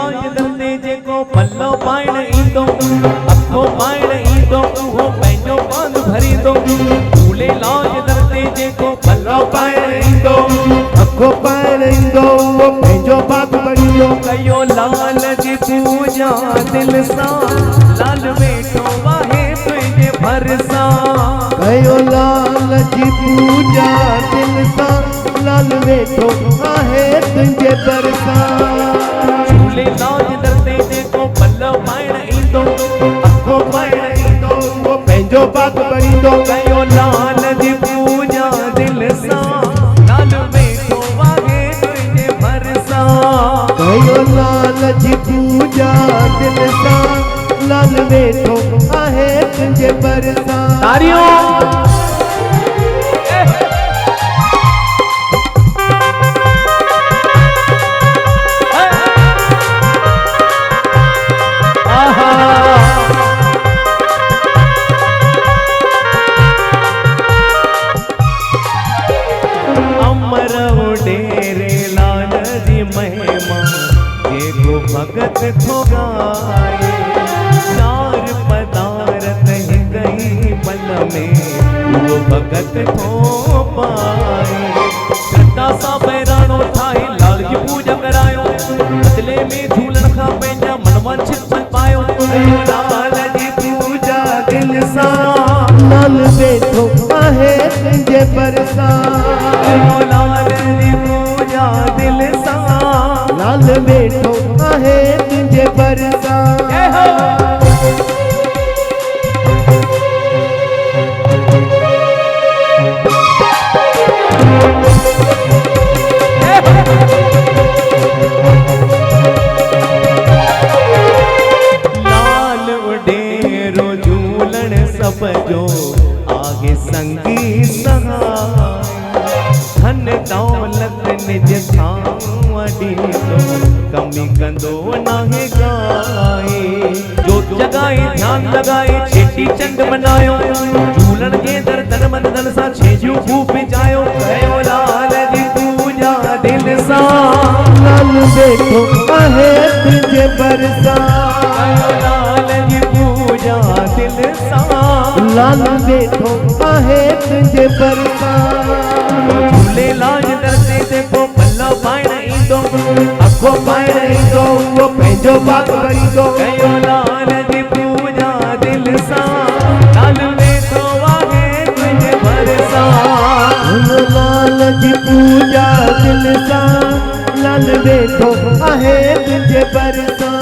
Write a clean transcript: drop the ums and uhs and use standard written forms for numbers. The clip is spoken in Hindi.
लाज दर्दे जेको पल्लो पाइण ईंदो अखो पाइण ईंदो उहो पंहिंजो बांध भरींदो झूले लाज दर्दे जेको पल्लो पाइण ईंदो अखो पाइण ईंदो उहो पंहिंजो बांध भरींदो कयो लाल जी पूजा दिल सां लाल वेठो आहे तुंहिंजे भरिसां कयो लाल जी पूजा दिल सां लाल वेठो आहे तुंहिंजे भरिसां झूले लाज दर्दे जेको पल्लो पाइण ईंदो अखो पाइण ईंदो उहो पंहिंजो बांध भरींदो कयो लाल जी पूजा दिल सां लाल वेठो आहे तुंहिंजे भरिसां कयो लाल जी पूजा दिल सां लाल वेठो आहे तुंहिंजे भरिसां तारियों भगत थो गाए चार पदारथ गई पल में वो भगत थो पाए श्रद्धा सां बहिराणो ठाहे लाल जी पूजा करायो बदले में झूलण खां पंहिंजा मन वांछित फल पायो लाल जी पूजा दिल सां लाल वेठो आहे तुंहिंजे भरिसां लाल जी पूजा दिल सां लाल वेठो आहे तुंहिंजे भरिसां लाल उडेरो झूलण सब जो आगे संगी सहाय धन दौलत निज थां ॾींदो कमी कंदो नाहे गाए जो जगाए ध्यान लगाए चेटी चंड मनायो झूलण जे दर तन मन धन सां छेजियो खूब विचायो कयो लाल जी पूजा दिल सां लाल वेठो आहे तुंहिंजे भरिसां कयो लाल जी पूजा दिल सां लाल वेठो आहे तुंहिंजे भरिसां झूले लाज दर्दे ते पोइ पल्लो पाइण ईंदो अखो पाइण ईंदो उहो पंहिंजो बांध भरींदो कयो लाल जी पूजा दिल सां लाल वेठो आहे तुंहिंजे भरिसां लाल जी पूजा दिल सां लाल वेठो आहे तुंहिंजे भरिसां